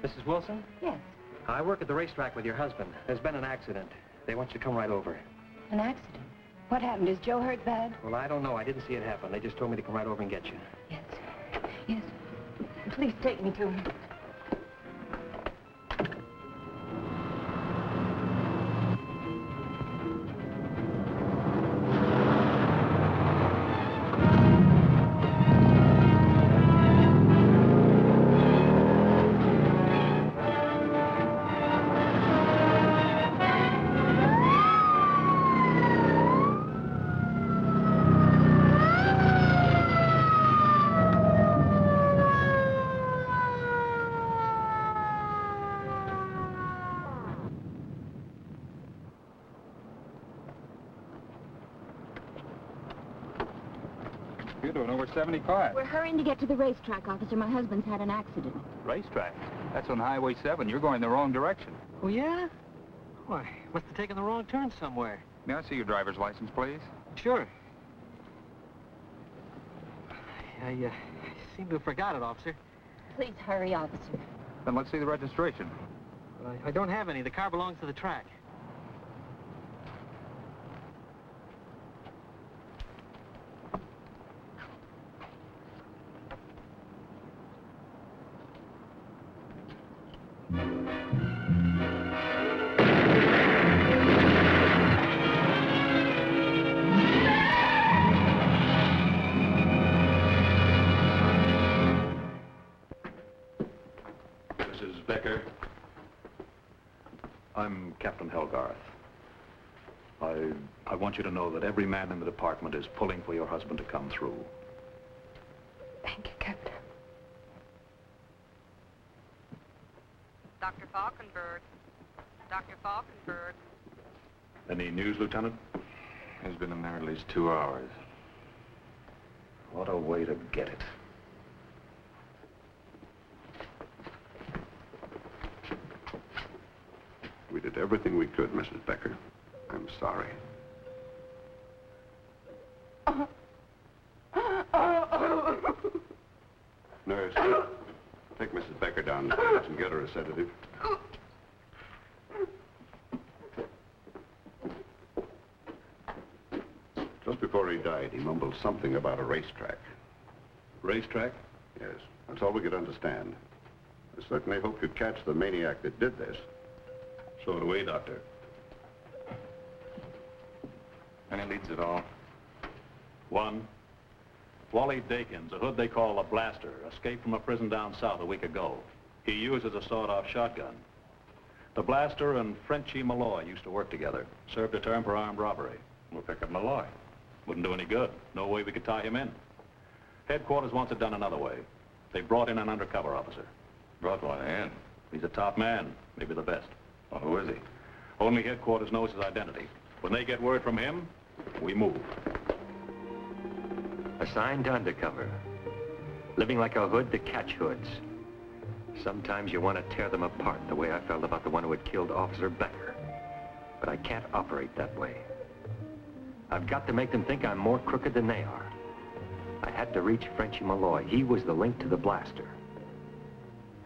Mrs. Wilson? Yes. I work at the racetrack with your husband. There's been an accident. They want you to come right over. An accident? What happened? Is Joe hurt bad? Well, I don't know. I didn't see it happen. They just told me to come right over and get you. Yes. Yes. Please take me to him. You're doing over 75. We're hurrying to get to the racetrack, officer. My husband's had an accident. Racetrack? That's on Highway 7. You're going the wrong direction. Oh, yeah? Why, must have taken the wrong turn somewhere. May I see your driver's license, please? Sure. I seem to have forgot it, officer. Please hurry, officer. Then let's see the registration. But I don't have any. The car belongs to the track. Mrs. Becker, I'm Captain Helgarth. I want you to know that every man in the department is pulling for your husband to come through. Thank you, Captain. Dr. Falkenberg. Dr. Falkenberg. Any news, Lieutenant? He's been in there at least 2 hours. What a way to get it. We did everything we could, Mrs. Becker. I'm sorry. Nurse, take Mrs. Becker downstairs and get her a sedative. Just before he died, he mumbled something about a racetrack. Racetrack? Yes, that's all we could understand. I certainly hope you catch the maniac that did this. So do we, Doctor. Any leads at all? One, Wally Dakins, a hood they call a blaster, escaped from a prison down south a week ago. He uses a sawed-off shotgun. The blaster and Frenchie Malloy used to work together, served a term for armed robbery. We'll pick up Malloy. Wouldn't do any good. No way we could tie him in. Headquarters wants it done another way. They brought in an undercover officer. Brought one in. He's a top man, maybe the best. Well, who is he? Only headquarters knows his identity. When they get word from him, we move. Assigned to undercover. Living like a hood to catch hoods. Sometimes you want to tear them apart, the way I felt about the one who had killed Officer Becker. But I can't operate that way. I've got to make them think I'm more crooked than they are. I had to reach Frenchie Malloy. He was the link to the blaster.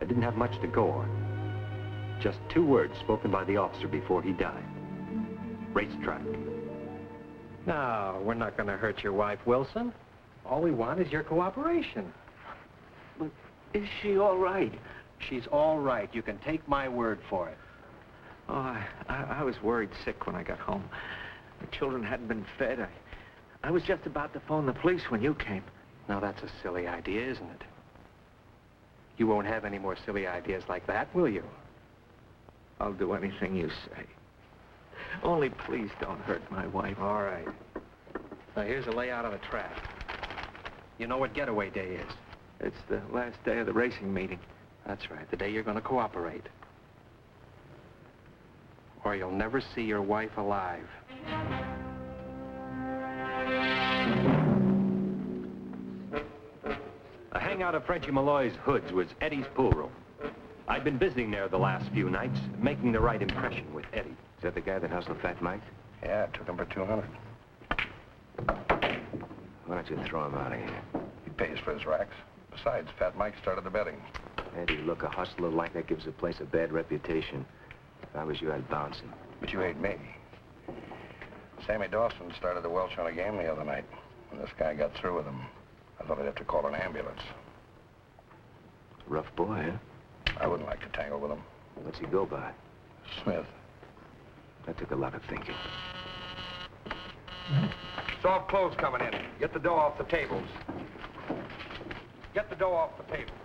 I didn't have much to go on. Just 2 words spoken by the officer before he died. Racetrack. No, we're not going to hurt your wife, Wilson. All we want is your cooperation. But is she all right? She's all right. You can take my word for it. Oh, I was worried sick when I got home. The children hadn't been fed. I was just about to phone the police when you came. Now, that's a silly idea, isn't it? You won't have any more silly ideas like that, will you? I'll do anything you say. Only please don't hurt my wife. All right. Now, here's a layout of the track. You know what getaway day is? It's the last day of the racing meeting. That's right, the day you're going to cooperate. Or you'll never see your wife alive. A hangout of Frenchie Malloy's hoods was Eddie's pool room. I'd been visiting there the last few nights, making the right impression with Eddie. Is that the guy that hustled Fat Mike? Yeah, it took him for 200. Why don't you throw him out of here? He pays for his racks. Besides, Fat Mike started the betting. Eddie, look, a hustler like that gives the place a bad reputation. If I was you, I'd bounce him. But you ain't me. Sammy Dawson started the Welch on a game the other night. When this guy got through with him, I thought I'd have to call an ambulance. Rough boy, huh? I wouldn't like to tangle with him. What's he go by? Smith. That took a lot of thinking. Soft clothes coming in. Get the dough off the tables. Get the dough off the tables.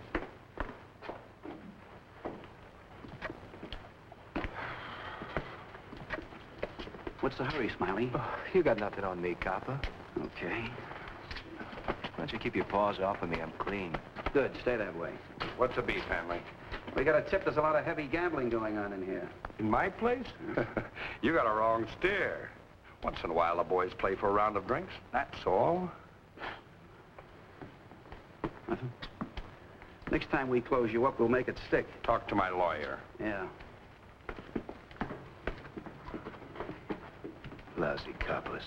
What's the hurry, Smiley? Oh, you got nothing on me, copper. Okay. Why don't you keep your paws off of me? I'm clean. Good, stay that way. What's the beef, Hanley? We got a tip there's a lot of heavy gambling going on in here. In my place? You got a wrong steer. Once in a while, the boys play for a round of drinks. That's all. Nothing? Next time we close you up, we'll make it stick. Talk to my lawyer. Yeah. Lousy coppers.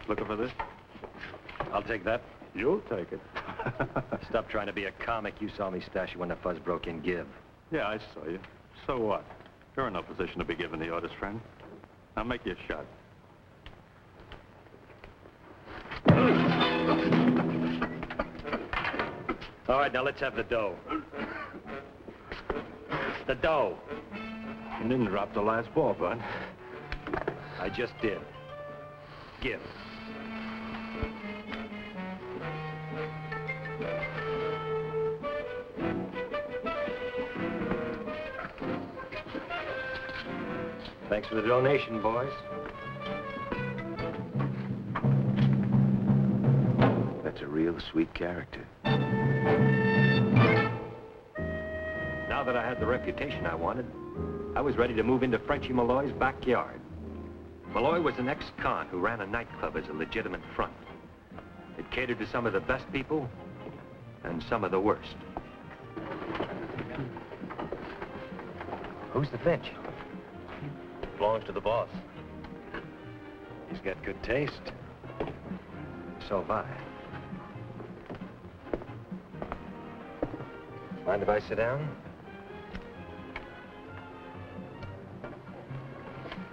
Looking for this? I'll take that. You'll take it. Stop trying to be a comic. You saw me stash it when the fuzz broke in. Give. Yeah, I saw you. So what? You're in no position to be giving the orders, friend. Now make your shot. All right, now let's have the dough. The dough. You didn't drop the last ball, bud. I just did. Give. Thanks for the donation, boys. That's a real sweet character. Now that I had the reputation I wanted, I was ready to move into Frenchie Malloy's backyard. Malloy was an ex-con who ran a nightclub as a legitimate front. It catered to some of the best people and some of the worst. Who's the Finch? Belongs to the boss. He's got good taste. So have I. Mind if I sit down?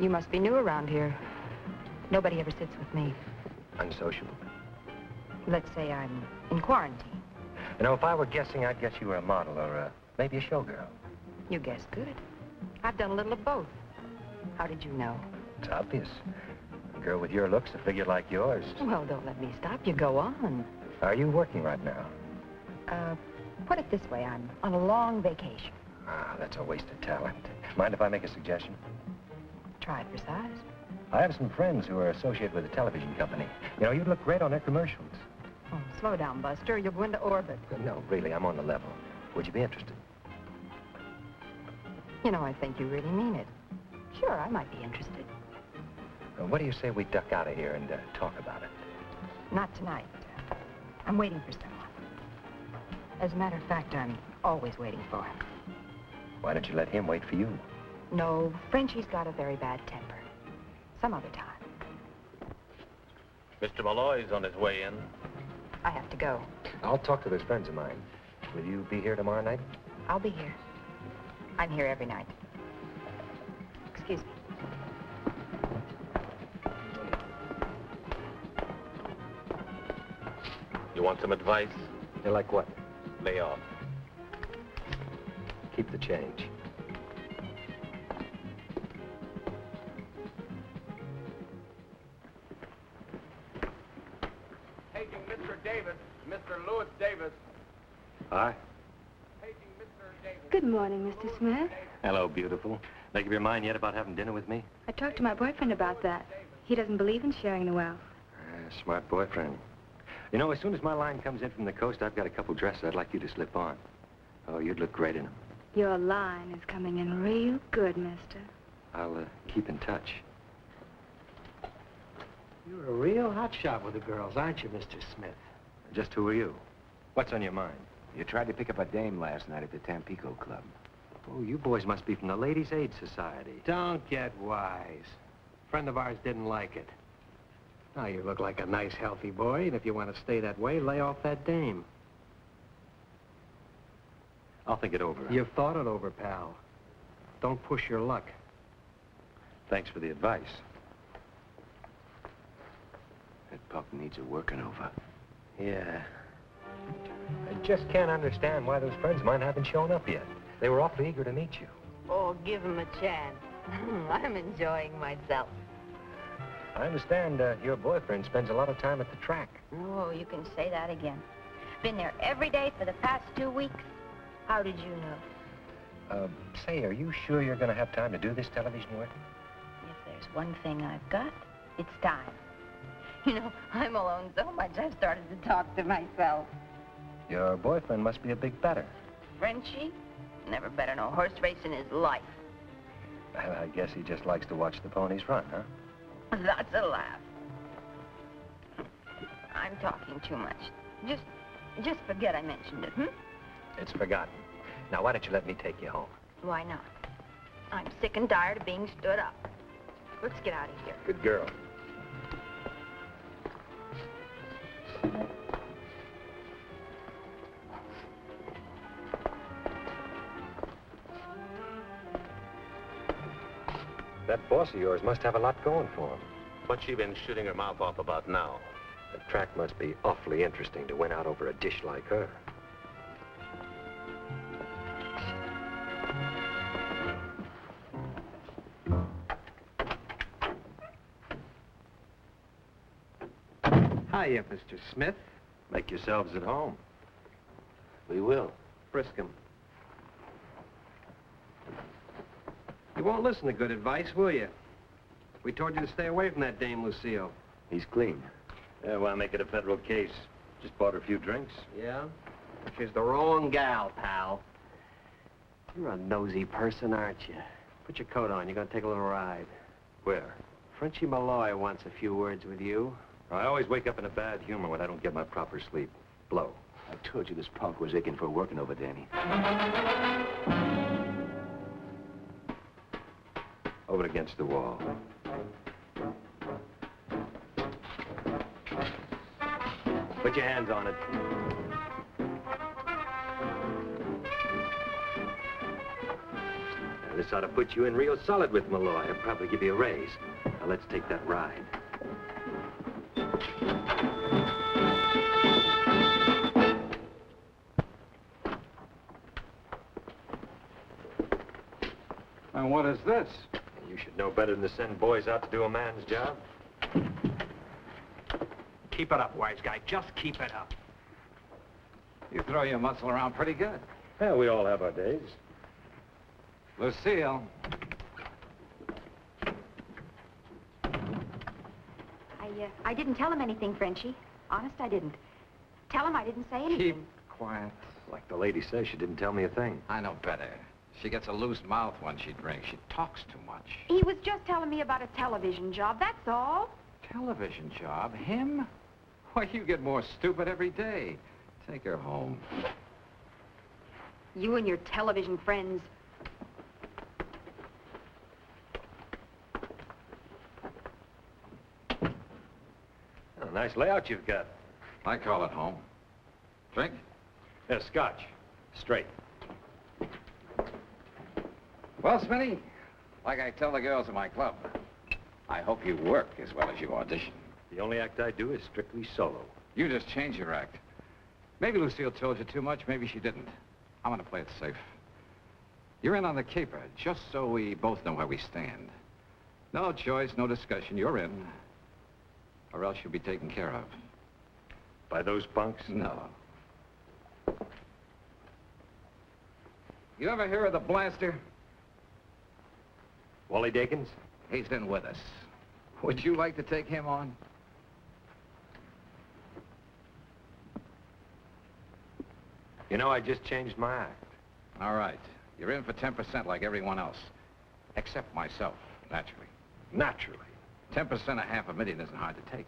You must be new around here. Nobody ever sits with me. Unsociable. Let's say I'm in quarantine. You know, if I were guessing, I'd guess you were a model or maybe a showgirl. You guessed good. I've done a little of both. How did you know? It's obvious. A girl with your looks, a figure like yours. Well, don't let me stop you. Go on. Are you working right now? Put it this way. I'm on a long vacation. Ah, that's a waste of talent. Mind if I make a suggestion? Try it for size. I have some friends who are associated with a television company. You know, you'd look great on their commercials. Oh, slow down, Buster. You'll go into orbit. No, really, I'm on the level. Would you be interested? You know, I think you really mean it. Sure, I might be interested. What do you say we duck out of here and talk about it? Not tonight. I'm waiting for someone. As a matter of fact, I'm always waiting for him. Why don't you let him wait for you? No, Frenchie's got a very bad temper. Some other time. Mr. Malloy's on his way in. I have to go. I'll talk to those friends of mine. Will you be here tomorrow night? I'll be here. I'm here every night. Excuse me. You want some advice? You like what? Lay off. Keep the change. Paging Mr. Davis, Mr. Louis Davis. Hi. Paging Mr. Davis. Good morning, Mr. Smith. Hello, beautiful. Make up your mind yet about having dinner with me? I talked to my boyfriend about that. He doesn't believe in sharing the wealth. Smart boyfriend. You know, as soon as my line comes in from the coast, I've got a couple dresses I'd like you to slip on. Oh, you'd look great in them. Your line is coming in real good, mister. I'll keep in touch. You're a real hotshot with the girls, aren't you, Mr. Smith? Just who are you? What's on your mind? You tried to pick up a dame last night at the Tampico Club. Oh, you boys must be from the Ladies' Aid Society. Don't get wise. A friend of ours didn't like it. Now, you look like a nice, healthy boy, and if you want to stay that way, lay off that dame. I'll think it over. You've thought it over, pal. Don't push your luck. Thanks for the advice. That pup needs a working over. Yeah. I just can't understand why those friends of mine haven't shown up yet. They were awfully eager to meet you. Oh, give him a chance. I'm enjoying myself. I understand your boyfriend spends a lot of time at the track. Oh, you can say that again. Been there every day for the past 2 weeks. How did you know? Say, are you sure you're going to have time to do this television work? If there's one thing I've got, it's time. You know, I'm alone so much I've started to talk to myself. Your boyfriend must be a big better. Frenchie? Never bet on a horse race in his life. Well, I guess he just likes to watch the ponies run, huh? That's a laugh. I'm talking too much. Just forget I mentioned it, It's forgotten. Now, why don't you let me take you home? Why not? I'm sick and tired of being stood up. Let's get out of here. Good girl. That boss of yours must have a lot going for him. What's she been shooting her mouth off about now? The track must be awfully interesting to win out over a dish like her. Hiya, Mr. Smith. Make yourselves at home. We will. Frisk him. You won't listen to good advice, will you? We told you to stay away from that dame, Lucille. He's clean. Yeah, why make it a federal case? Just bought her a few drinks. Yeah? She's the wrong gal, pal. You're a nosy person, aren't you? Put your coat on. You're gonna take a little ride. Where? Frenchie Malloy wants a few words with you. I always wake up in a bad humor when I don't get my proper sleep. Blow. I told you this punk was aching for working over, Danny. Over against the wall. Put your hands on it. Now, this ought to put you in real solid with Malloy and probably give you a raise. Now, let's take that ride. And what is this? You should know better than to send boys out to do a man's job. Keep it up, wise guy. Just keep it up. You throw your muscle around pretty good. Yeah, we all have our days. Lucille. I didn't tell him anything, Frenchie. Honest, I didn't. Tell him I didn't say anything. Keep quiet. Like the lady says, she didn't tell me a thing. I know better. She gets a loose mouth when she drinks. She talks too much. He was just telling me about a television job, that's all. Television job? Him? Why, you get more stupid every day. Take her home. You and your television friends. Oh, nice layout you've got. I call it home. Drink? Yeah, scotch. Straight. Well, Smitty, like I tell the girls at my club, I hope you work as well as you audition. The only act I do is strictly solo. You just change your act. Maybe Lucille told you too much, maybe she didn't. I'm gonna play it safe. You're in on the caper, just so we both know where we stand. No choice, no discussion, you're in. Or else you'll be taken care of. By those punks? No. You ever hear of the Blaster? Wally Dakins? He's been with us. Would you like to take him on? You know, I just changed my act. All right. You're in for 10% like everyone else. Except myself, naturally. Naturally. 10% of $500,000 isn't hard to take.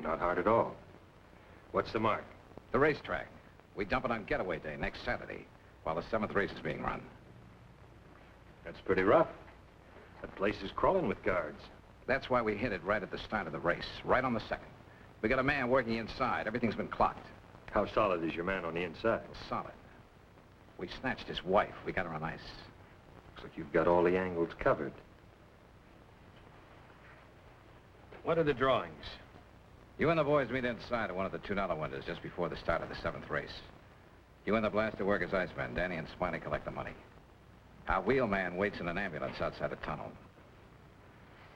Not hard at all. What's the mark? The racetrack. We dump it on Getaway Day next Saturday, while the 7th race is being run. That's pretty rough. That place is crawling with guards. That's why we hit it right at the start of the race, right on the second. We got a man working inside. Everything's been clocked. How solid is your man on the inside? Solid. We snatched his wife. We got her on ice. Looks like you've got all the angles covered. What are the drawings? You and the boys meet inside at one of the $2 windows just before the start of the 7th race. You and the blaster work as icemen. Danny and Smiley collect the money. Our wheelman waits in an ambulance outside the tunnel.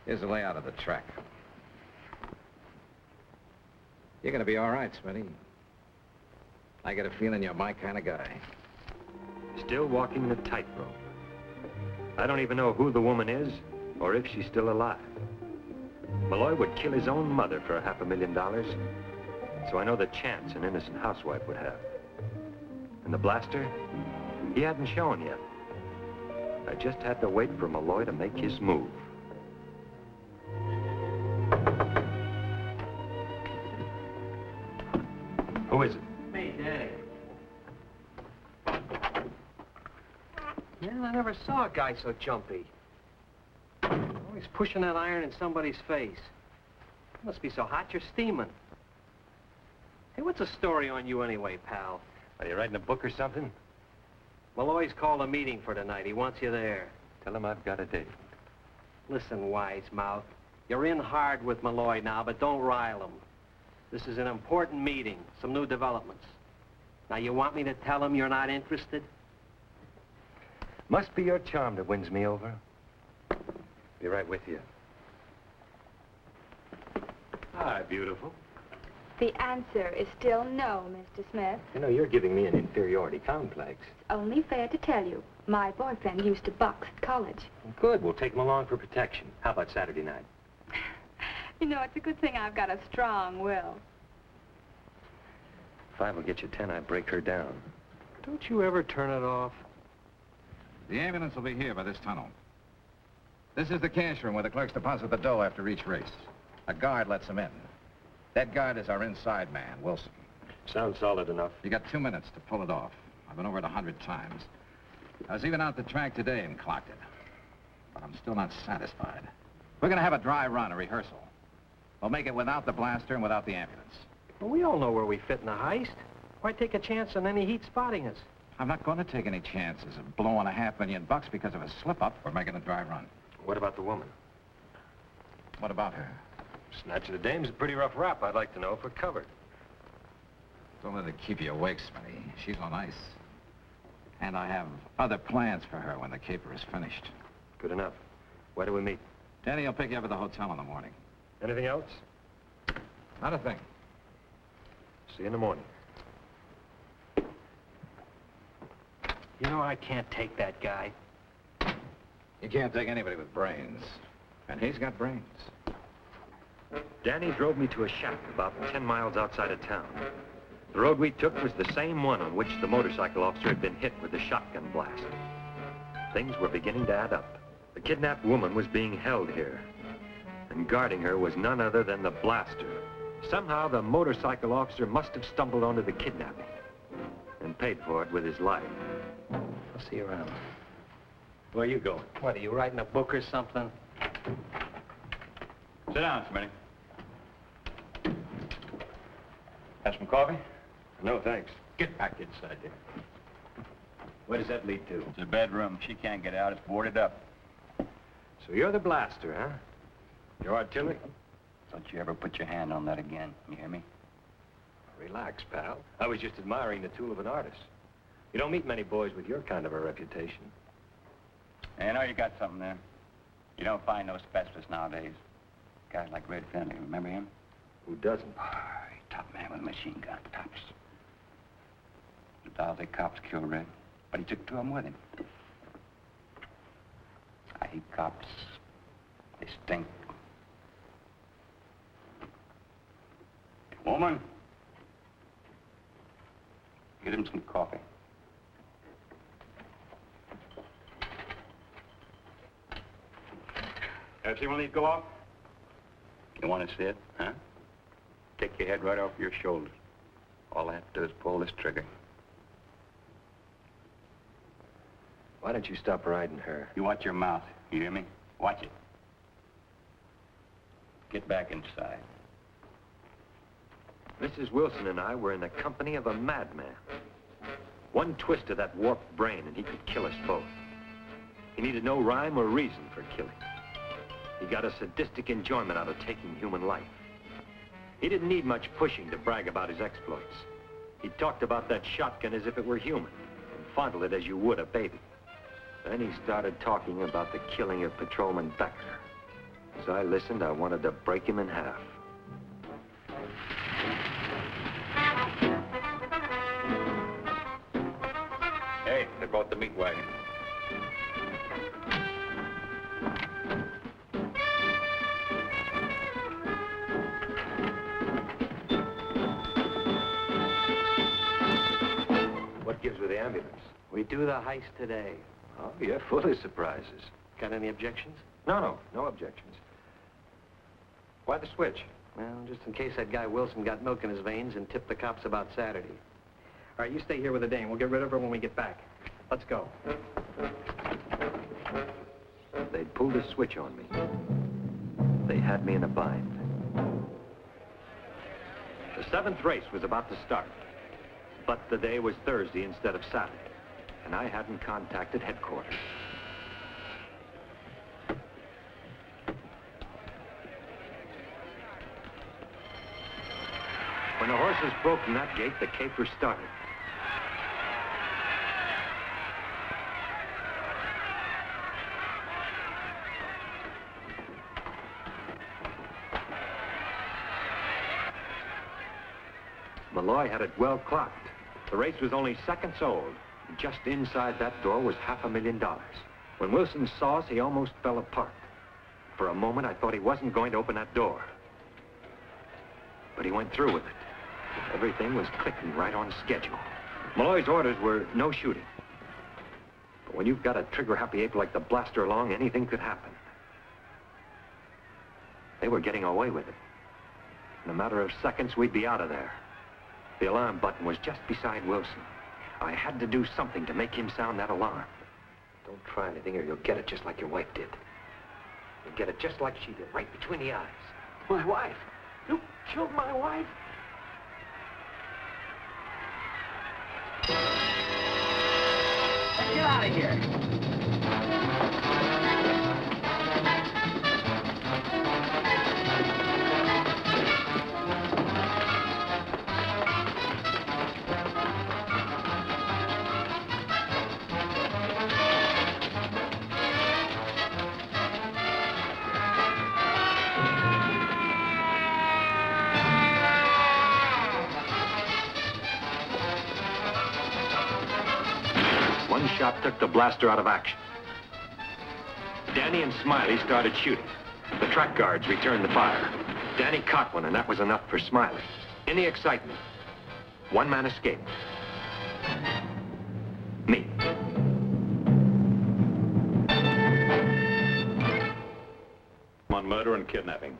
Here's the layout of the track. You're gonna be all right, Smitty. I get a feeling you're my kind of guy. Still walking the tightrope. I don't even know who the woman is or if she's still alive. Malloy would kill his own mother for $500,000, so I know the chance an innocent housewife would have. And the blaster, he hadn't shown yet. I just had to wait for Malloy to make his move. Who is it? Me, Danny. Man, I never saw a guy so jumpy. Always pushing that iron in somebody's face. You must be so hot you're steaming. Hey, what's the story on you anyway, pal? Are you writing a book or something? Malloy's called a meeting for tonight. He wants you there. Tell him I've got a date. Listen, wise mouth. You're in hard with Malloy now, but don't rile him. This is an important meeting, some new developments. Now, you want me to tell him you're not interested? Must be your charm that wins me over. Be right with you. Hi, beautiful. The answer is still no, Mr. Smith. You know, you're giving me an inferiority complex. It's only fair to tell you. My boyfriend used to box at college. Good, we'll take him along for protection. How about Saturday night? You know, it's a good thing I've got a strong will. If I will get you 10, I break her down. Don't you ever turn it off? The ambulance will be here by this tunnel. This is the cash room where the clerks deposit the dough after each race. A guard lets them in. That guard is our inside man, Wilson. Sounds solid enough. You got 2 minutes to pull it off. I've been over it 100 times. I was even out the track today and clocked it. But I'm still not satisfied. We're gonna have a dry run, a rehearsal. We'll make it without the blaster and without the ambulance. Well, we all know where we fit in the heist. Why take a chance on any heat spotting us? I'm not going to take any chances of blowing $500,000 because of a slip-up. We're making a dry run. What about the woman? What about her? Snatch of the dame's a pretty rough rap. I'd like to know if we're covered. Don't let it keep you awake, Smitty. She's on ice. And I have other plans for her when the caper is finished. Good enough. Where do we meet? Danny will pick you up at the hotel in the morning. Anything else? Not a thing. See you in the morning. You know, I can't take that guy. You can't take anybody with brains. And he's got brains. Danny drove me to a shack about 10 miles outside of town. The road we took was the same one on which the motorcycle officer had been hit with the shotgun blast. Things were beginning to add up. The kidnapped woman was being held here. And guarding her was none other than the blaster. Somehow the motorcycle officer must have stumbled onto the kidnapping and paid for it with his life. I'll see you around. Where are you going? What, are you writing a book or something? Sit down, Smitty. Have some coffee? No, thanks. Get back inside there. Where does that lead to? It's a bedroom. She can't get out. It's boarded up. So you're the blaster, huh? Your artillery? Don't you ever put your hand on that again, you hear me? Relax, pal. I was just admiring the tool of an artist. You don't meet many boys with your kind of a reputation. I know you got something there. You don't find no specialists nowadays. Guys like Red Finley, remember him? Who doesn't? Top man with a machine gun, tops. The Dolly cops killed Red, but he took 2 of them with him. I hate cops. They stink. Woman, get him some coffee. Ever see one of these go off? You want to see it, huh? Take your head right off your shoulders. All I have to do is pull this trigger. Why don't you stop riding her? You watch your mouth, you hear me? Watch it. Get back inside. Mrs. Wilson and I were in the company of a madman. One twist of that warped brain and he could kill us both. He needed no rhyme or reason for killing. He got a sadistic enjoyment out of taking human life. He didn't need much pushing to brag about his exploits. He talked about that shotgun as if it were human, and fondled it as you would a baby. Then he started talking about the killing of Patrolman Becker. As I listened, I wanted to break him in half. Hey, they brought the meat wagon. What gives with the ambulance? We do the heist today. Oh, you're full of surprises. Got any objections? No objections. Why the switch? Well, just in case that guy Wilson got milk in his veins and tipped the cops about Saturday. All right, you stay here with the dame. We'll get rid of her when we get back. Let's go. They'd pulled a switch on me. They had me in a bind. The 7th race was about to start, but the day was Thursday instead of Saturday, and I hadn't contacted headquarters. When the horses broke from that gate, the caper started. Malloy had it well clocked. The race was only seconds old. Just inside that door was $500,000. When Wilson saw us, he almost fell apart. For a moment, I thought he wasn't going to open that door. But he went through with it. Everything was clicking right on schedule. Malloy's orders were no shooting. But when you've got a trigger-happy ape like the Blaster along, anything could happen. They were getting away with it. In a matter of seconds, we'd be out of there. The alarm button was just beside Wilson. I had to do something to make him sound that alarm. Don't try anything or you'll get it just like your wife did. You'll get it just like she did, right between the eyes. My wife? You killed my wife? Get out of here! One shot took the Blaster out of action. Danny and Smiley started shooting. The track guards returned the fire. Danny caught one, and that was enough for Smiley. In the excitement, one man escaped. Me. On murder and kidnapping.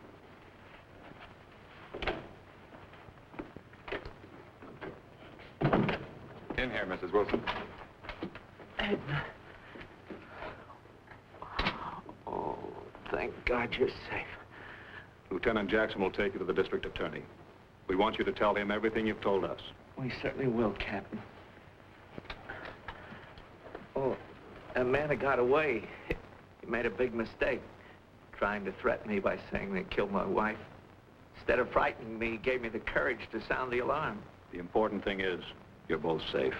In here, Mrs. Wilson. Edna. Oh, thank God you're safe. Lieutenant Jackson will take you to the district attorney. We want you to tell him everything you've told us. We certainly will, Captain. Oh, that man that got away, he made a big mistake, trying to threaten me by saying they killed my wife. Instead of frightening me, he gave me the courage to sound the alarm. The important thing is, you're both safe.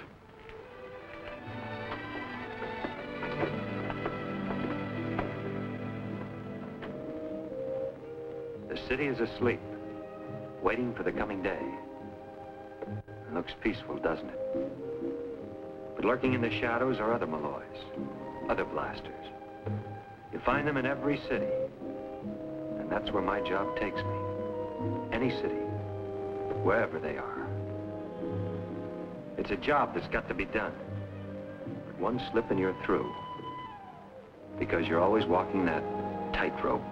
The city is asleep, waiting for the coming day. It looks peaceful, doesn't it? But lurking in the shadows are other Malloys, other Blasters. You find them in every city, and that's where my job takes me. Any city, wherever they are. It's a job that's got to be done. But one slip and you're through, because you're always walking that tightrope.